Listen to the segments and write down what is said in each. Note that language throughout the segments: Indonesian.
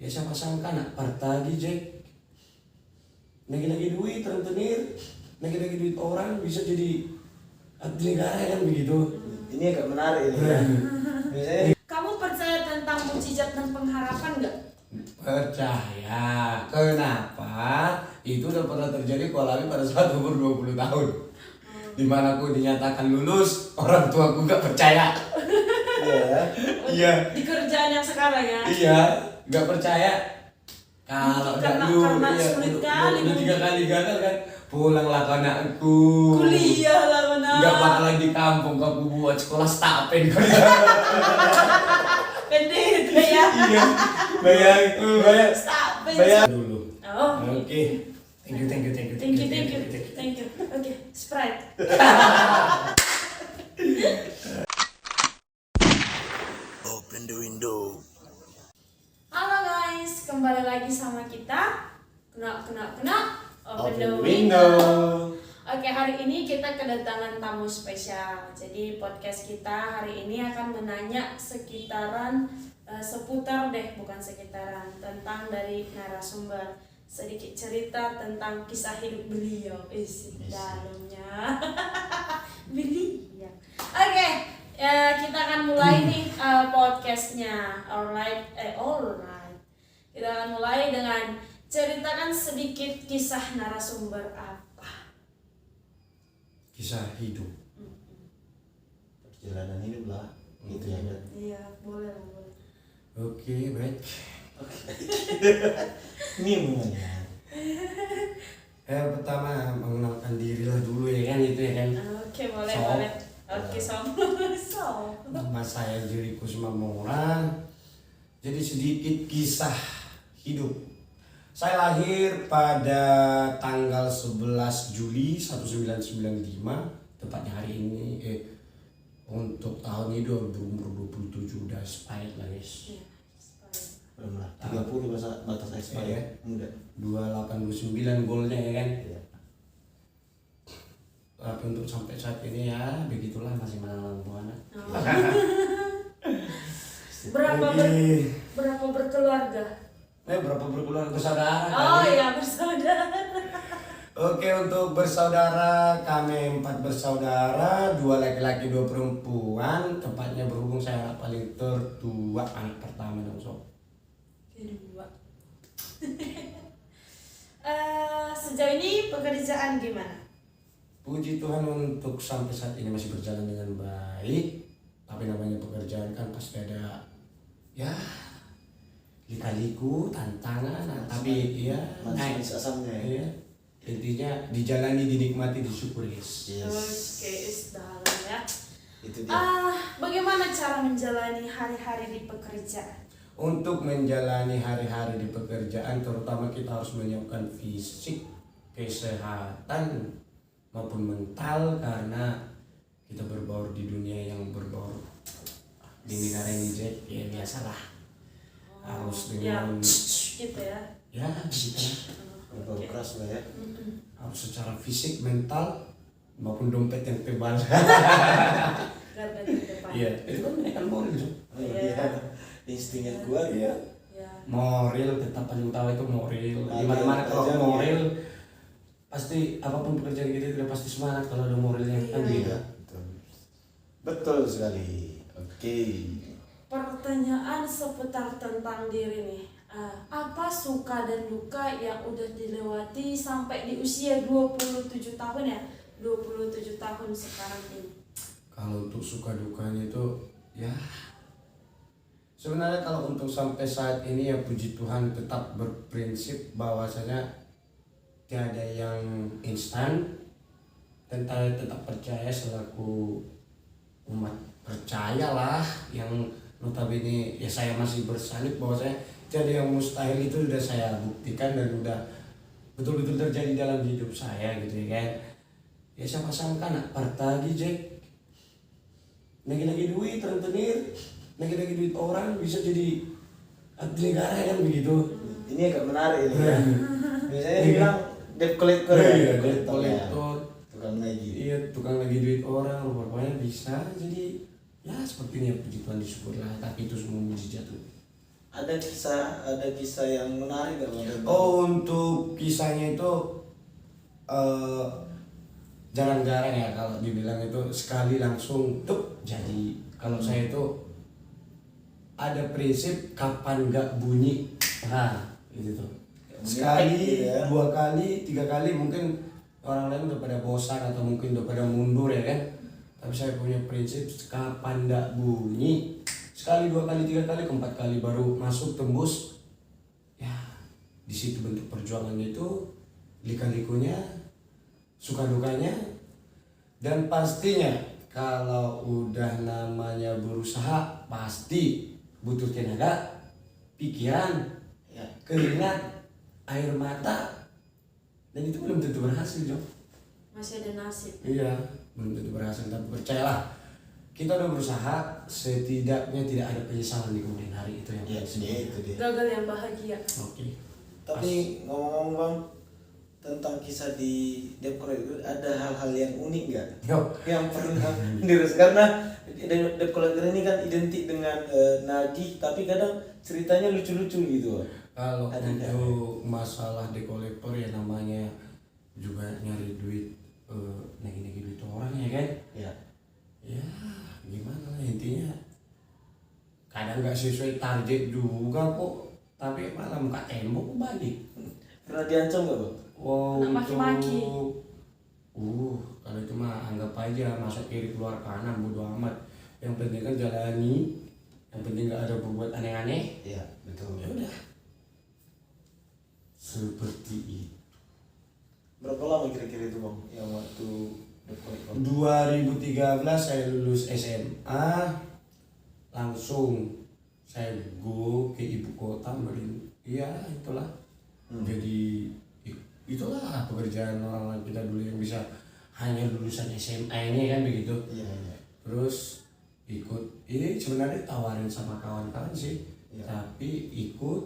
Ya siapa sangka nak partagi Jack. Lagi-lagi duit rentenir, lagi-lagi duit orang bisa jadi abdi negara kan begitu. Ini agak menarik ini ya. Misalnya Kamu percaya tentang mukjizat dan pengharapan nggak? Percaya. Kenapa? Itu udah pernah terjadi ku alami pada saat umur 20 tahun. Dimana aku dinyatakan lulus, orang tua aku gak percaya. Iya. Di kerjaan yang sekarang ya? Iya, gak percaya. Kalau Karena sulit kali. udah 3 kali gagal kan. Pulanglah ke anakku. Kuliah lah benar. Gak bakalan di kampung, kamu buat sekolah stapen. Pendek ya. Iya. Bayang. Stop. Bayang dulu. Oh. Oke. Thank you. Thank you. Oke, Sprite. open the window. Halo guys, kembali lagi sama kita. Kena. Open the window. window. Oke, hari ini kita kedatangan tamu spesial. Jadi podcast kita hari ini akan menanya tentang dari narasumber, sedikit cerita tentang kisah hidup beliau. Dalamnya beliau. Oke, kita akan mulai nih podcastnya. Alright. Kita akan mulai dengan ceritakan sedikit kisah narasumber apa. Kisah hidup. Perjalanan hidup lah. Gitu ya kan. Iya, boleh. Oke, baik. Ini mulanya. Pertama mengenalkan diri lah dulu ya kan, itu ya kan. Oke, boleh. Oke, Som. Nama saya Jerry Kusuma Mora. Jadi sedikit kisah hidup. Saya lahir pada tanggal 11 Juli 1995, tepatnya hari ini. Untuk tahun ini berumur 27, udah expired lah guys. Iya, Belum lah. 30 batas expired. Iya. Muda. 289 golnya ya kan. Iya. Tapi untuk sampai saat ini ya begitulah, masih menelan buana. Berapa berkeluarga? Berapa berkeluarga bersaudara? Oh kali? iya, bersaudara. Oke, untuk bersaudara kami 4 bersaudara, 2 laki-laki 2 perempuan. Tepatnya berhubung saya anak paling tertua, anak pertama dong sob. Kedua. Sejauh ini pekerjaan gimana? Puji Tuhan untuk sampai saat ini masih berjalan dengan baik. Tapi namanya pekerjaan kan pasti ada ya lika-liku, tantangan, tapi ya Manis asamnya ya. iya. Intinya dijalani, dinikmati, disyukuri. Yes. Oke, dalam ya. Itu dia. Bagaimana cara menjalani hari-hari di pekerjaan? Untuk menjalani hari-hari di pekerjaan, terutama kita harus menyiapkan fisik, kesehatan maupun mental, karena kita berbaur di dunia yang berbaur di negara ini Jack. Ya biasalah, harus dengan gitu ya. ya begitu. Berbau keras lah ya. Harus secara fisik, mental maupun dompet yang tebal. Garda di depan. Iya, itu kan menaikkan moral tuh. Oh, iya. Instingnya kuat ya. Ya. Moral tetap paling utama, itu moral. Di mana-mana kalau Kerjaan, moral ya. pasti apapun pekerjaan kita udah pasti semangat kalau ada moralnya kan Iya. beda. Betul sekali. Oke. Pertanyaan seputar tentang diri nih. Apa suka dan duka yang udah dilewati sampai di usia 27 tahun ya? 27 tahun sekarang ini. Kalau untuk suka dukanya itu ya sebenarnya kalau untuk sampai saat ini ya puji Tuhan tetap berprinsip bahwasanya tiada yang instan, dan saya tetap percaya selaku umat percayalah yang notabene ya saya masih bersalib bahwa saya tiada yang mustahil. Itu sudah saya buktikan dan udah betul-betul terjadi dalam hidup saya gitu ya kan. Ya siapa sangka nak partagi Jack, lagi-lagi duit rentenir, lagi-lagi duit orang bisa jadi abdi negara kan begitu. Ini agak menarik ini ya. Misalnya Iya. dibilang debt collector Iya, ya. debt collector. Tukang lagi. Iya, tukang lagi duit orang, rupanya bisa jadi ya seperti ini ya, puji Tuhan, disyukurlah. Tapi itu semua mujizat tuh. ada kisah yang menarik nggak Bang? Oh, untuk kisahnya itu jarang-jarang ya kalau dibilang itu sekali langsung tuh jadi. Kalau saya itu ada prinsip kapan nggak bunyi, nah gitu tuh. Sekali, ya. 2 kali, 3 kali mungkin orang lain udah pada bosan atau mungkin udah pada mundur ya kan. Tapi saya punya prinsip kapan nggak bunyi, sekali, 2 kali, 3 kali, 4 kali baru masuk tembus. Ya, di situ bentuk perjuangannya itu, lika-likunya, suka dukanya, dan pastinya kalau udah namanya berusaha pasti butuh tenaga, pikiran, Ya. keringat, air mata, dan itu belum tentu berhasil, Jo. Masih ada nasib. Iya, belum tentu berhasil, tapi percayalah, kita udah berusaha, setidaknya tidak ada penyesalan di kemudian hari, itu yang Ya, penting. itu dia. Gagal yang bahagia. Oke. Tapi ngomong-ngomong Bang, tentang kisah di Debt Collector ada hal-hal yang unik nggak? Yo, Yang pernah dirus karena Debt Collector ini kan identik dengan nagih, tapi kadang ceritanya lucu-lucu gitu. kalau Ada nggak? untuk masalah dekolektor ya namanya juga nyari duit, nagi-nagi duit orang ya kan. Ya. Ya gimana lah, intinya kadang nggak sesuai target juga kok, tapi malah muka tembok balik. Pernah diancam nggak Bang? Wow, Kena maki-maki. kalau itu mah anggap aja masuk kiri keluar kanan bodo amat. Yang penting kan jalani, yang penting nggak ada berbuat aneh-aneh. Iya, betul. Ya udah, seperti itu. Berapa lama kira-kira itu Bang yang waktu Debt Collector? 2013 saya lulus SMA, langsung saya go ke ibu kota iya itulah. Jadi itulah pekerjaan orang kita dulu yang bisa hanya lulusan SMA ini kan begitu. Iya, iya. Terus ikut, ini sebenarnya tawarin sama kawan-kawan sih, Iya. tapi ikut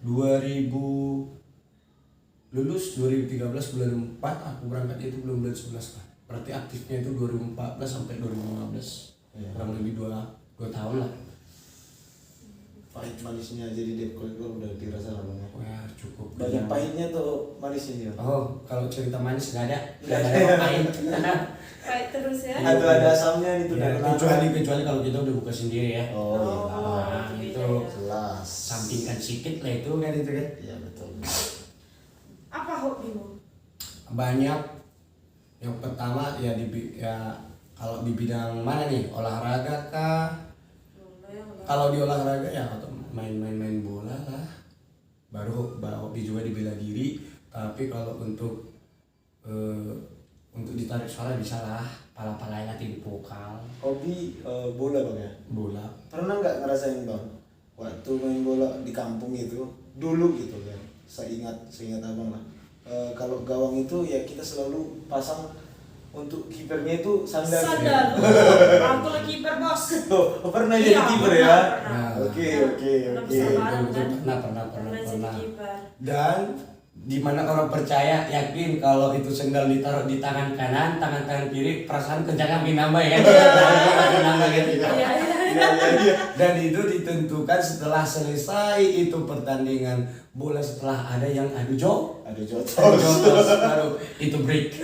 2000 lulus 2013 bulan 4, aku berangkat itu belum bulan 11 lah. Berarti aktifnya itu 2014 sampai 2015. Iya. Kurang lebih 2 tahun lah. Pahit manisnya jadi Debt Collector udah dirasa lah Bang ya. Wah, cukup. Banyak pahitnya tuh manisnya. Oh, kalau cerita manis nggak ada yang pahit. Baik terus ya. Atau ada asamnya gitu Ya, dari kecuali kalau kita udah buka sendiri ya. Oh, iya. Nah, itu itu beda ya. Jelas. sampingkan sedikit lah itu kan itu kan. Iya, betul. Apa hobimu? Banyak. Yang pertama ya kalau di bidang mana nih, olahraga kah? Kalau di olahraga ya atau main bola lah. Baru hobi juga di bela diri. Tapi kalau untuk ditarik suara bisa lah, pala-palain nanti di vokal. Hobi bola Bang ya. Bola. Pernah nggak ngerasain Bang waktu main bola di kampung itu dulu gitu kan? Seingat abang lah. Kalau gawang itu ya kita selalu pasang untuk kipernya itu sandal. Sandal. Aku lagi kiper bos. Oh, pernah Iya, jadi kiper pernah, ya? pernah. Oke. Pernah bersabaran kan? Pernah jadi kiper. Dan di mana orang percaya yakin kalau itu sendal ditaruh di tangan kanan, tangan kiri, perasaan kencang makin nambah ya kan? Makin nambah gitu. Iya. Iya. Dan itu ditentukan setelah selesai itu pertandingan bola, setelah ada yang adu Ada jotos. baru itu break.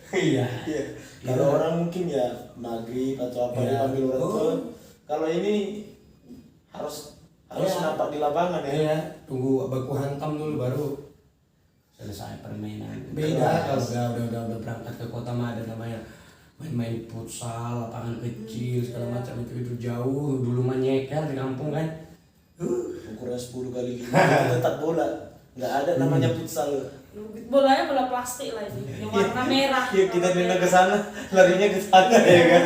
Iya. Iya. Kalau orang mungkin ya maghrib atau apa Iya. dipanggil orang tua. Oh. Kalau ini harus Iya. nampak di lapangan ya. Iya, tunggu baku hantam dulu baru selesai permainan. Beda kalau udah berangkat ke kota mah ada namanya main-main futsal, lapangan kecil segala macam itu jauh. Dulu mah nyeker di kampung kan. Ukuran 10 kali 5 tetap bola. Nggak ada namanya futsal. Bolanya bola plastik lah ini, yang warna merah. Iya, kita nendang ke sana, larinya ke sana ya kan.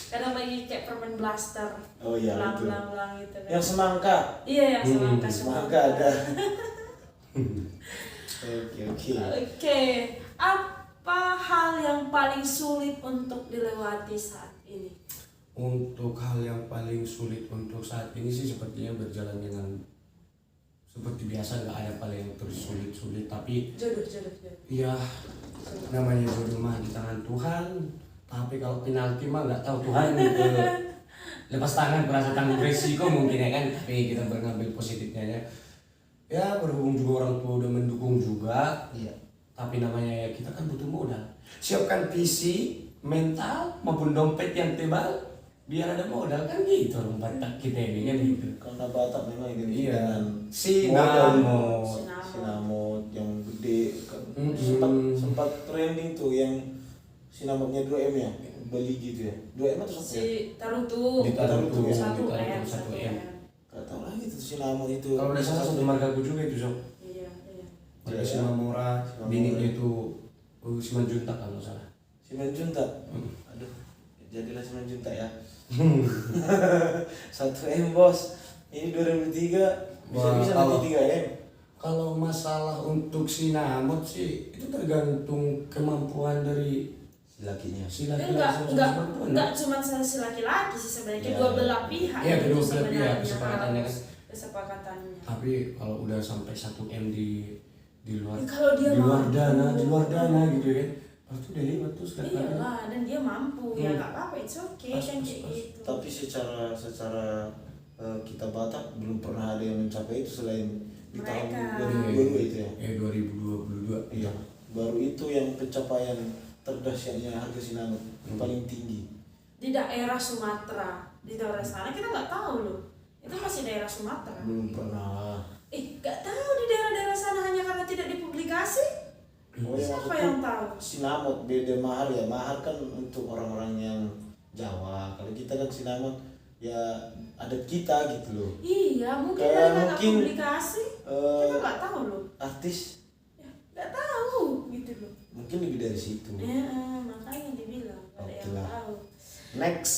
Kadang lagi kayak permen blaster. Oh iya, betul. Belang-belang gitu kan. Yang semangka. Iya, yang semangka Semangka ada. Oke. Oke, apa hal yang paling sulit untuk dilewati saat ini? Untuk hal yang paling sulit untuk saat ini sih sepertinya berjalan dengan seperti biasa, nggak ada paling yang terus sulit, tapi Jodoh. ya namanya jodoh mah di tangan Tuhan. Tapi kalau penalti mah nggak tahu Tuhan lepas tangan, merasa tanggung resiko mungkin ya kan, tapi kita mengambil positifnya ya. Ya berhubung juga orang tua udah mendukung juga, Iya. tapi namanya ya kita kan butuh modal. Siapkan visi, mental maupun dompet yang tebal, biar ada modal kan gitu orang Batak kita ini kan gitu. Karena Batak memang identik Iya. dengan Sinamot. sinamot yang gede kan. Mm-mm. sempat trending tuh yang sinamotnya 2M ya, beli gitu ya. 2M atau 1 ya? Si Tarutu. Ditaruh tuh, Satu ditaruh M, tuh, 1M. Gak tau lagi tuh sinamot itu. Kalau udah salah satu marga aku juga itu sob. Iya, iya. Marga Iya. Sinamora, Sinamora. bininya itu Simanjuntak kalau nggak salah. Simanjuntak. Aduh, jadilah Simanjuntak ya. 1M bos. Ini 2003 bisa Wah, nanti 3M. Kalau masalah untuk sinamot sih itu tergantung kemampuan dari Lakinya. si Enggak, laki-laki enggak, sama perempuan. enggak cuma si laki-laki sih sebenarnya, Iya. kedua belah pihak. Iya, kedua itu belah pihak, sebenarnya kesepakatannya harus kan. kesepakatannya. Tapi kalau udah sampai 1M di luar Kalau dia di luar mampu. dana gitu kan. Itu udah lewat tuh sekarang. Iyalah, dan dia mampu, ya Hmm. nggak apa-apa, it's okay Pas, kan pas, kayak pas. gitu. Tapi secara kita Batak belum pernah ada yang mencapai itu selain di tahun Mereka. 2022 itu ya. 2022. Iya. Baru itu yang pencapaian terdahsyatnya harga sinamot paling tinggi. Di daerah Sumatera, di daerah sana kita nggak tahu loh. Itu masih daerah Sumatera. Belum pernah. Nggak tahu di daerah-daerah sana hanya karena tidak dipublikasi. Oh, yang Siapa maksudku yang tahu? sinamot beda mahar ya. Mahar kan untuk orang-orang yang Jawa. Kalau kita kan sinamot ya adat kita gitu loh. Iya, mungkin Kayak mereka nggak mungkin, publikasi. Kita nggak tahu loh. Artis Ya, nggak tahu gitu loh. mungkin lebih dari situ. Ya, makanya dibilang nggak ada Oke yang lah. tahu. Next.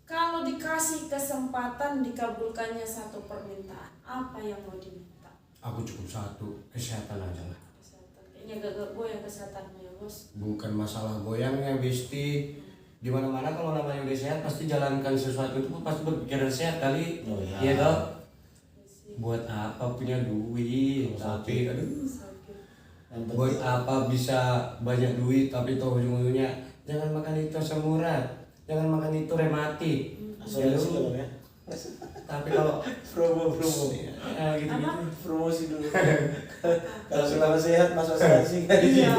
Kalau dikasih kesempatan dikabulkannya satu permintaan, apa yang mau diminta? Aku cukup satu, kesehatan aja lah. Kesehatan. Kayaknya gak goyang kesehatannya, bos. Bukan masalah goyangnya, Besti. Di mana-mana kalau namanya udah sehat pasti jalankan sesuatu itu pasti berpikiran sehat kali. Oh, iya. Iya toh? Buat apa punya duit tapi aduh, Sakit. Yang buat penting apa bisa banyak duit tapi toh ujung-ujungnya jangan makan itu asam urat, jangan makan itu rematik. asuransi lah Bang, ya. Tapi kalau Promo ya, gitu-gitu. promosi dulu. Kalau selama sehat masuk asuransi kan. Iya,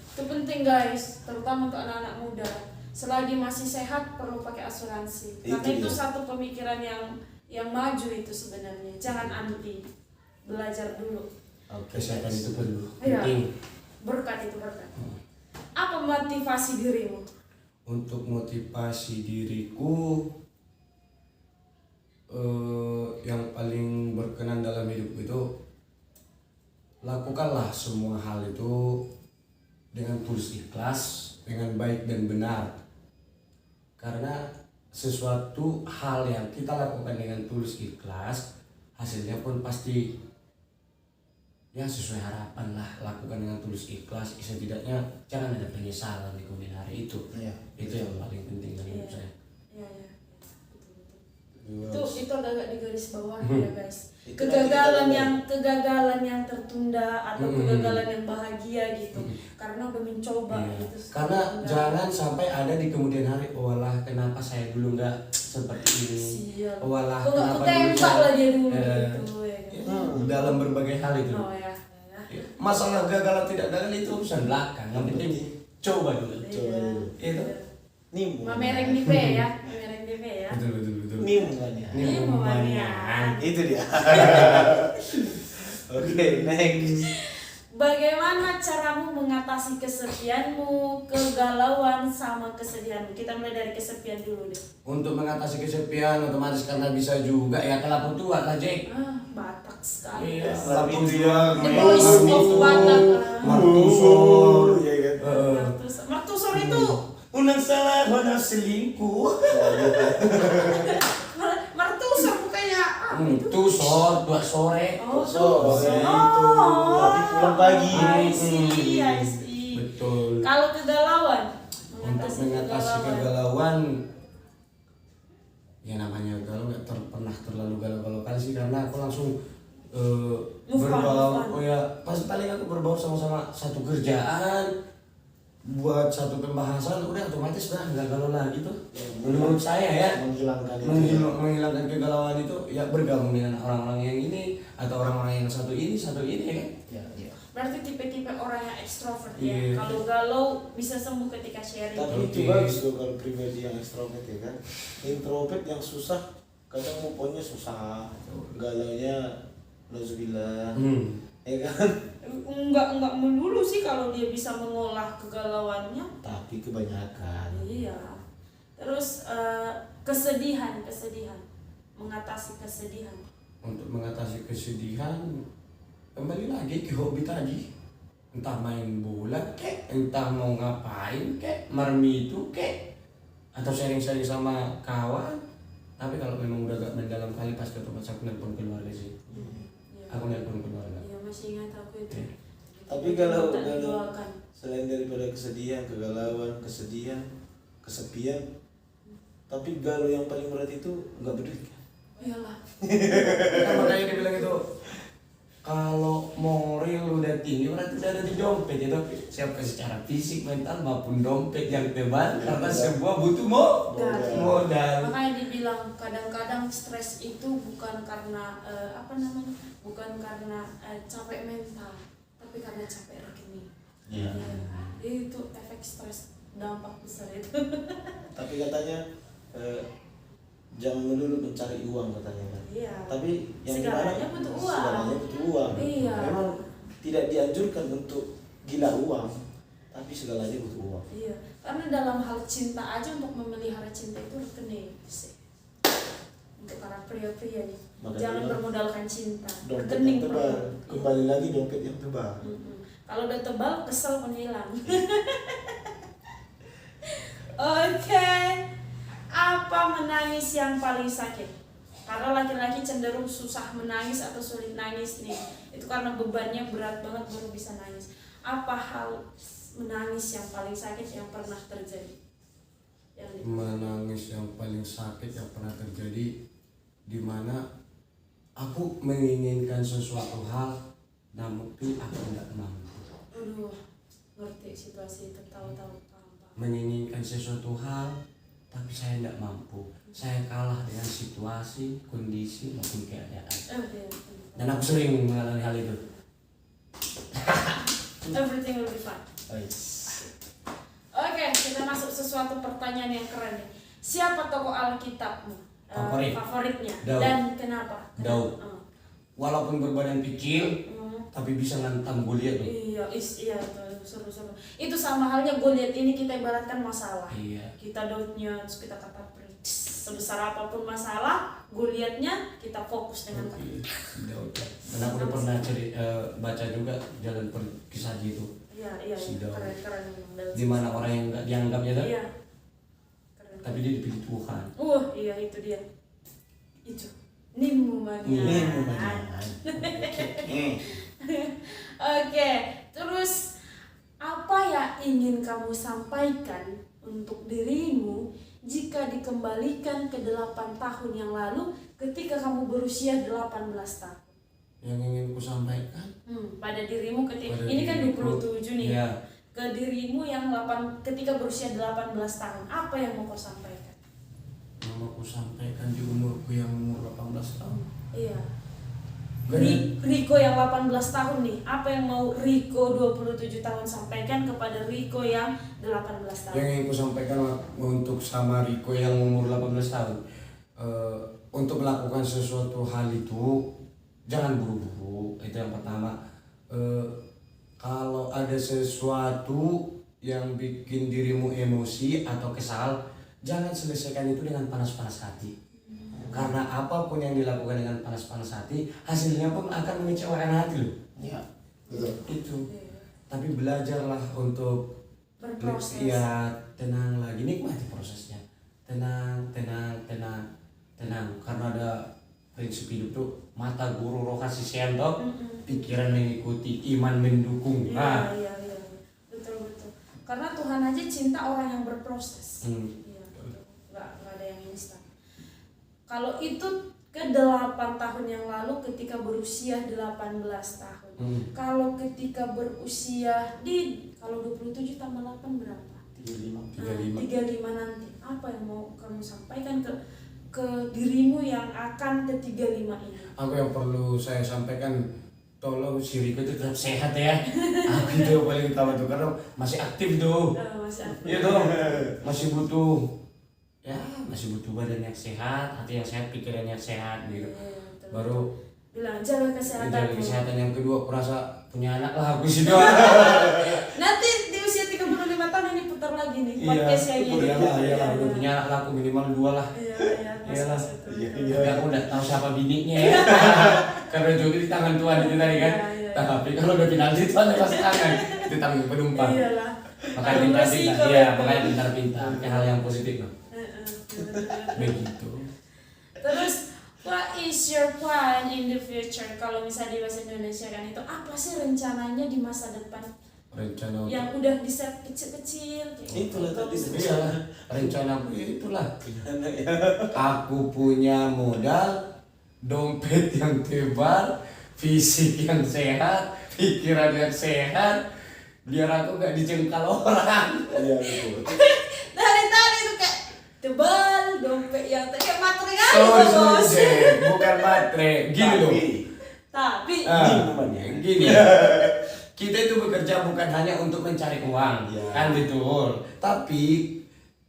itu penting guys, terutama untuk anak-anak muda. Selagi masih sehat perlu pakai asuransi. Itu Karena itu dia. satu pemikiran yang maju itu sebenarnya. Jangan anti, belajar dulu. Oke, Kesehatan itu perlu Iya. penting. Berkat itu berkat. Apa motivasi dirimu? Untuk motivasi diriku yang paling berkenan dalam hidupku itu lakukanlah semua hal itu dengan tulus ikhlas, dengan baik dan benar. Karena sesuatu hal yang kita lakukan dengan tulus ikhlas, hasilnya pun pasti ya sesuai harapan lah. Lakukan dengan tulus ikhlas, setidaknya jangan ada penyesalan di kemudian hari itu. Iya. Itu yang paling penting dalam hidup Iya. saya. Iya, iya. Itu agak-agak di garis bawah ya guys. Itu Kegagalan nanti kegagalan yang tertunda atau Hmm. kegagalan yang bahagia gitu. Karena udah mencoba Iya. gitu. Karena Enggak. jangan sampai ada di kemudian hari, oh alah kenapa saya dulu nggak seperti ini, Sial. oh alah Kok nggak kenapa ketembak saya-" lah dia dulu Eh, gitu ya kan. dalam berbagai hal itu. Oh ya. Ya, masalah gagal atau tidak gagal itu urusan belakang, yang penting coba dulu. Coba dulu. Itu. Nim. Mamereng di P ya, mamereng di P ya. Betul. Nim kan ya. Ini momennya. Itu dia. Oke, next. Bagaimana caramu mengatasi kesepianmu, kegalauan sama kesedihanmu? Kita mulai dari kesepian dulu deh. Untuk mengatasi kesepian otomatis karena bisa juga ya kelapa tua lah Jack. Batak sekali. Iya, Tapi kelapa itu tua, ya, Voice of Batak. martusor. Iya kan? Mertusor itu, Unang salah, unang selingkuh. mertusor bukannya itu. Tusor, 2 sore. Oh, Sore tusor. itu, tapi pulang pagi. I see, I see. Betul. Kalau kegalauan, Untuk mengatasi kegalauan, ya namanya galau nggak pernah terlalu galau-galau kali sih, karena aku langsung Move on, berbaur. move on. Oh ya, pas paling aku berbaur sama-sama satu kerjaan, buat satu pembahasan udah otomatis udah nggak galau lagi tuh. Menurut saya ya, menghilangkan itu. menghilangkan kegalauan itu ya bergabung dengan orang-orang yang ini atau orang-orang yang satu ini ya kan. Ya. Berarti tipe-tipe orang yang ekstrovert Iya. ya. Kalau galau bisa sembuh ketika sharing. Tapi itu Oke. bagus tuh kalau pribadi yang ekstrovert ya kan. Introvert yang susah, kadang move-onnya susah, galaunya nauzubillah, ya kan. Enggak melulu sih kalau dia bisa mengolah kegalauannya. Tapi kebanyakan. Iya. Terus kesedihan, mengatasi kesedihan. Untuk mengatasi kesedihan kembali lagi ke hobi tadi, entah main bola kek, entah mau ngapain kek, marmitu kek, atau sharing-sharing sama kawan. Tapi kalau memang udah gak mendalam kali pas ketemu aku nelpon keluarga sih. Iya. Aku nelpon keluarga. Iya, masih ingat aku itu. Iya. Tapi kalau Tak didoakan. selain daripada kesedihan, kegalauan, kesepian, tapi galau yang paling berat itu nggak berduit kan? Iyalah. Kan makanya dibilang itu kalau moral udah tinggi berarti udah ada di dompet ya, tapi siapa secara fisik, mental maupun dompet yang tebal karena semua butuh modal. Makanya dibilang kadang-kadang stres itu bukan karena bukan karena capek mental, tapi karena capek rekening. Iya. Itu efek stres, dampak besar itu. Tapi katanya jangan melulu mencari uang katanya kan. Iya. Tapi yang Segalanya dimana butuh uang. segalanya butuh uang. Iya. Memang tidak dianjurkan untuk gila uang, tapi segalanya butuh uang. Iya, karena dalam hal cinta aja untuk memelihara cinta itu rekening sih. Untuk para pria-pria nih, Makanya jangan bilang, bermodalkan cinta. Dompet Rekening yang tebal. perlu. Kembali lagi dompet yang tebal. Kalau udah tebal, kesel pun hilang. Oke, apa menangis yang paling sakit? Karena laki-laki cenderung susah menangis atau sulit nangis nih. Itu karena bebannya berat banget baru bisa nangis. Apa hal menangis yang paling sakit yang pernah terjadi? Menangis yang paling sakit yang pernah terjadi di mana aku menginginkan sesuatu hal namun aku tidak mampu. Aduh, ngerti situasi itu, tahu-tahu paham. Menginginkan sesuatu hal tapi saya tidak mampu. Saya kalah dengan situasi, kondisi maupun keadaan. Iya. Dan aku sering mengalami hal itu. Everything will be fine. Baik. Oke, kita masuk sesuatu pertanyaan yang keren nih. Siapa tokoh Alkitabmu? Favoritnya. Daud. Dan kenapa? Daud. Walaupun berbadan kecil tapi bisa nantang Goliat. Iya, seru-seru. Itu sama halnya Goliat ini kita ibaratkan masalah. Iya. Kita Daudnya, terus kita kata sebesar apapun masalah, Goliatnya kita fokus dengan kata. Daud. Dan aku udah pernah baca juga jalan kisah itu. Iya, Si Daud. keren. Di mana orang yang nggak dianggapnya tuh, Iya. Keren. tapi dia dipilih Tuhan. Iya itu dia. Itu. Nimmu Manian. Oke, terus apa yang ingin kamu sampaikan untuk dirimu jika dikembalikan ke 8 tahun yang lalu ketika kamu berusia 18 tahun? Yang ingin ku sampaikan Pada dirimu ketika pada ini kan diriku, 27 nih. ya, Ke dirimu yang ketika berusia 18 tahun, apa yang mau kau sampaikan? yang mau ku sampaikan di umurku yang umur 18 tahun. Iya. Benar. Riko yang 18 tahun nih, apa yang mau Riko 27 tahun sampaikan kepada Riko yang 18 tahun? Yang ingin ku sampaikan untuk sama Riko yang umur 18 tahun, untuk melakukan sesuatu hal itu jangan buru-buru. Itu yang pertama. Kalau ada sesuatu yang bikin dirimu emosi atau kesal, jangan selesaikan itu dengan panas-panas hati. Karena apapun yang dilakukan dengan panas-panas hati, hasilnya pun akan mengecewakan hati loh. Iya. Betul. Itu. Tapi belajarlah untuk Berproses. ya, tenang lagi, nikmati prosesnya. Tenang. Karena ada prinsip hidup tuh, mata guru roh kasih sendok, pikiran mengikuti, iman mendukung. Iya. Betul. Karena Tuhan aja cinta orang yang berproses. Iya, betul. Nggak ada yang instan. Kalau itu ke 8 tahun yang lalu ketika berusia 18 tahun. Kalau ketika berusia kalau 27 tambah 8 berapa? 35. 35 nanti. Apa yang mau kamu sampaikan ke dirimu yang akan ke 35 ini? Aku yang perlu saya sampaikan, tolong si Riko itu tetap sehat ya. Aku itu yang paling utama tuh, karena masih aktif tuh. Masih aktif. Iya dong, masih butuh badan yang sehat, hati yang sehat, pikiran yang sehat gitu. Betul. Baru Bilang jaga kesehatan. jaga kesehatan. Yang kedua, aku rasa punya anak lah aku sih. Nanti di usia 35 tahun ini putar lagi nih Iya, podcast kayak gini. iyalah, udah punya anak lah, aku minimal 2 lah. Iyalah. Tapi aku udah tahu siapa bininya ya. Karena jodoh di tangan Tuhan itu tadi kan. Iya. Tapi kalau udah penalti Tuhan pasti tangan. Itu tanggung penumpang. Iyalah. Makanya Tanggung pintar-pintar. resiko, Iya, betul. makanya pintar-pintar. Kayak hal yang positif loh. Begitu. Terus what is your plan in the future? Kalau misalnya di bahasa Indonesia kan itu apa sih rencananya di masa depan? Rencana Yang udah di set kecil-kecil kayak Itulah gitu. tadi Iyalah, rencana aku itulah. Anak ya. Aku punya modal, dompet yang tebal, fisik yang sehat, pikiran yang sehat, biar aku gak dijengkal orang. Iya betul. Dari tadi tuh kayak tebal, dompet yang kayak materi kali Sorry, tuh, bos. Jack. Bukan baterai. Gini loh. Tapi Gini. Kita itu bekerja bukan hanya untuk mencari uang, Ya. kan betul. Tapi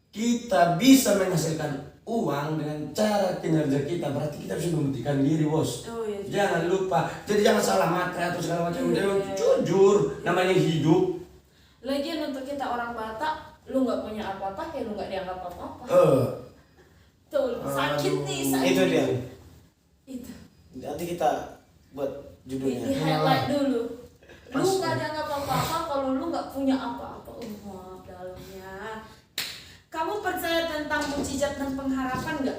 kita bisa menghasilkan uang dengan cara kinerja kita. Berarti kita harus membuktikan diri, bos. Oh, iya. Jangan lupa. Jadi jangan salah materi atau segala macam. Iya. Jangan jujur. Namanya hidup. lagian untuk kita orang Batak, lu nggak punya apa-apa kayak lu nggak dianggap apa-apa. Tuh sakit nih, sakit. Itu dia. Itu. Nanti kita buat Di judulnya. highlight dulu. Lu Pas. nggak dianggap apa-apa kalau lu nggak punya apa-apa. Maaf dalamnya. Kamu percaya tentang mukjizat dan pengharapan nggak?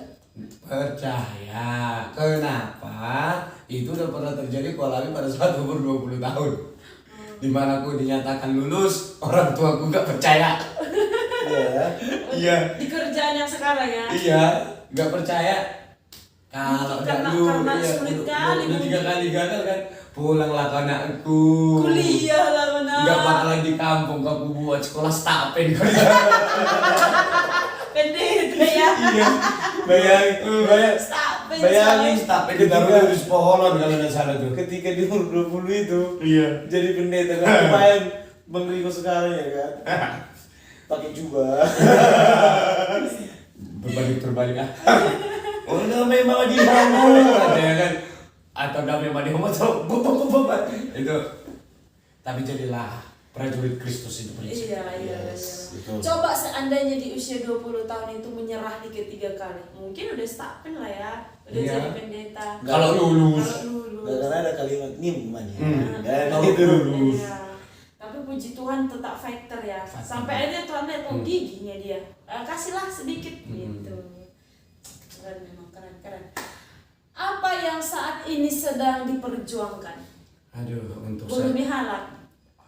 Percaya. Kenapa? Itu udah pernah terjadi ku alami pada saat umur 20 tahun. Dimana aku dinyatakan lulus, orang tua aku gak percaya. Iya. Iya. Di kerjaan yang sekarang ya. Iya, gak percaya. Kalau Karena- dulu, karena sulit kali, udah Bu. 3 kali gagal kan. Pulanglah ke anakku. Kuliah lah benar. Gak bakalan di kampung, aku buat sekolah stapen. Pendeta ya. Iya, bayangin. Stapen, Bayangin, coy. Stapen ditaruh di pohon kalau ada salah tuh. Ketika di umur 20 itu Iya. jadi pendeta kan lumayan Bang Riko sekarang ya kan. Pakai jubah. Berbalik ah. Oh, namanya mama di homo katanya kan. Atau namanya mama di homo tuh itu. Tapi jadilah prajurit Kristus itu prinsip. Iya. Betul. Coba seandainya di usia 20 tahun itu menyerah di ketiga kali. Mungkin udah stapen lah ya. Udah Iya. jadi pendeta. Kalau lulus. Kalau lulus. Karena ada kalimat nimman ya. Kalau Kan gitu. lulus. Iya. Tapi puji Tuhan tetap fighter ya. Fighter. Sampai akhirnya Tuhan lihat giginya dia. Kasihlah sedikit gitu. Keren memang keren. Apa yang saat ini sedang diperjuangkan? Aduh, untuk Belum saya. dihalak.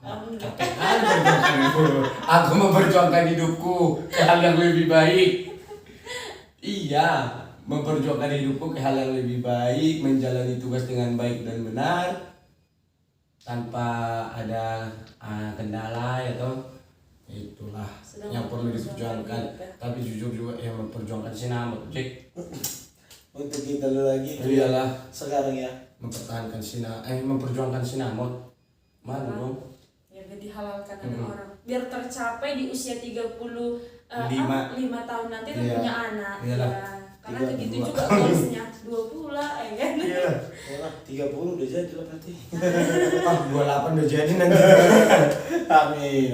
Enggak. Capek kali perjuangkan itu. Aku memperjuangkan hidupku ke hal yang lebih baik. Iya, memperjuangkan hidupku ke hal yang lebih baik, menjalani tugas dengan baik dan benar, tanpa ada kendala ya toh. Itulah Sedang yang perlu memperjuangkan diperjuangkan. hidup, ya. Tapi jujur juga yang memperjuangkan sinamot, Jack. Untuk kita dulu lagi. Iyalah, Sekarang ya. mempertahankan memperjuangkan sinamot. Mana dong? Ya biar dihalalkan ada Mhm. orang. Biar tercapai di usia 30 Lima. 5 tahun nanti udah Iya. punya anak. Iyalah. Ya. Karena 32. begitu juga goalsnya 2 pula ya kan. Iya. Wah, 30 udah jadi lah berarti. 28 udah jadi nanti. Amin.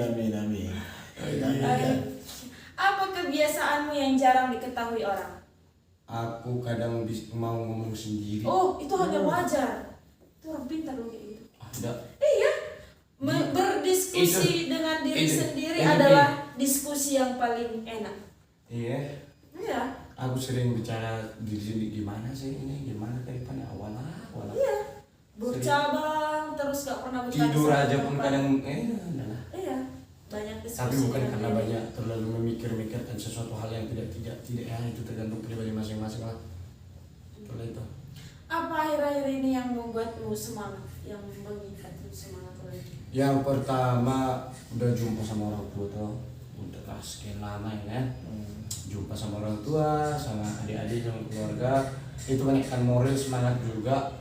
Apa kebiasaanmu yang jarang diketahui orang? Aku kadang mau ngomong sendiri. Oh, itu hal yang wajar. Itu orang pintar loh kayak gitu. Ada. Iya. Berdiskusi dengan diri itu- sendiri itu- adalah diskusi yang paling enak. Iya. Iya. Aku sering bicara diri sendiri gimana sih ini, gimana ke depannya awal. Iya. Bercabang terus gak pernah bertahan Tidur sama aja pun tempat. kadang adalah. Iya. Banyak diskusi. Tapi bukan dengan karena diri. banyak terlalu memikirkan sesuatu hal yang tidak ya itu tergantung pribadi masing-masing lah. Itulah itu. akhir-akhir ini yang membuatmu semangat, yang mengikat semangat lagi? Yang pertama udah jumpa sama orang tua tuh, udah lah sekian lama ya kan. Jumpa sama orang tua, sama adik-adik, sama keluarga, itu menaikkan moral, semangat juga,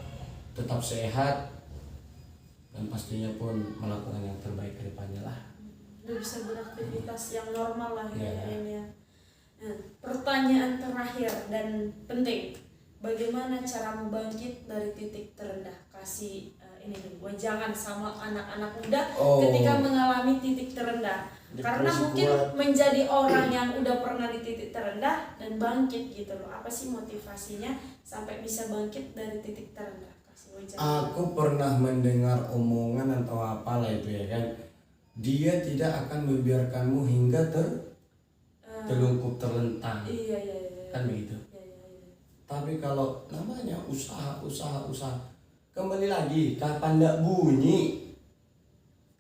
tetap sehat, dan pastinya pun melakukan yang terbaik ke depannya lah. Udah bisa beraktivitas yang normal lah ya, Ya. ini ya. Nah, pertanyaan terakhir dan penting, bagaimana cara bangkit dari titik terendah? Kasih ini nih, wejangan sama anak-anak muda Oh. ketika mengalami titik terendah. Karena Depresi mungkin kuat. menjadi orang yang udah pernah di titik terendah dan bangkit gitu loh. Apa sih motivasinya sampai bisa bangkit dari titik terendah? Kasih wejangan. Aku pernah mendengar omongan atau apalah itu ya kan, dia tidak akan membiarkanmu hingga terlungkup terlentang, Iya, iya, iya. kan begitu. Iya, iya, iya. Tapi kalau namanya usaha, kembali lagi kapan ndak bunyi.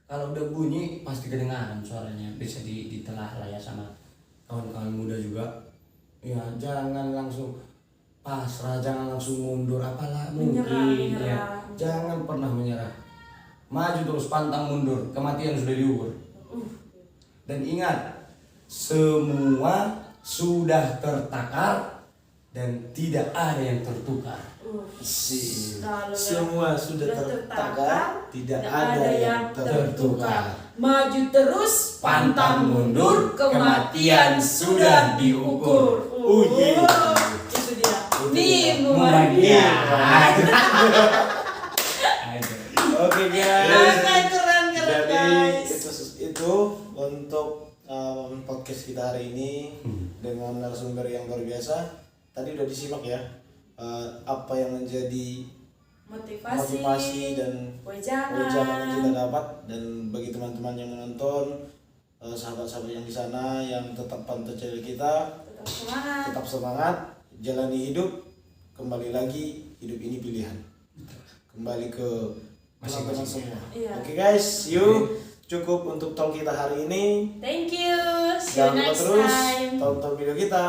Kalau udah bunyi pasti kedengaran suaranya, bisa ditelah lah ya sama kawan-kawan muda juga. Ya jangan langsung pasrah, jangan langsung mundur, apalah mungkin Menyerah. ya. Jangan pernah menyerah. Maju terus, pantang mundur, kematian sudah diukur. Dan ingat, semua sudah tertakar dan tidak ada yang tertukar. Kalau Semua sudah tertakar, tidak ada yang tertukar. Maju terus, pantang mundur, kematian sudah diukur. Iya. Itu dia. Itu Nih, dia. Muhammadiyah. Oke guys. Oke, keren Jadi guys. itu untuk podcast kita hari ini dengan narasumber yang luar biasa. Tadi udah disimak ya apa yang menjadi motivasi dan wejangan yang kita dapat, dan bagi teman-teman yang menonton, sahabat-sahabat yang di sana yang tetap pantau channel kita, tetap semangat, jalani hidup. Kembali lagi, hidup ini pilihan. Kembali ke teman-teman semua. Iya. Oke guys, see you. Cukup untuk talk kita hari ini. Thank you. See you Jangan lupa next terus time. tonton video kita.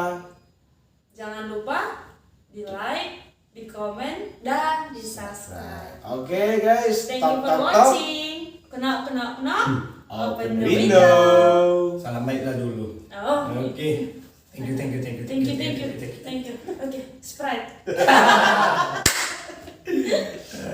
Jangan lupa di like, di komen, dan di subscribe. Oke guys, Thank you for watching. Knock. Open the window. window. Salam baiklah dulu. Oh. Oke. Thank you. Thank you. Okay, Sprite.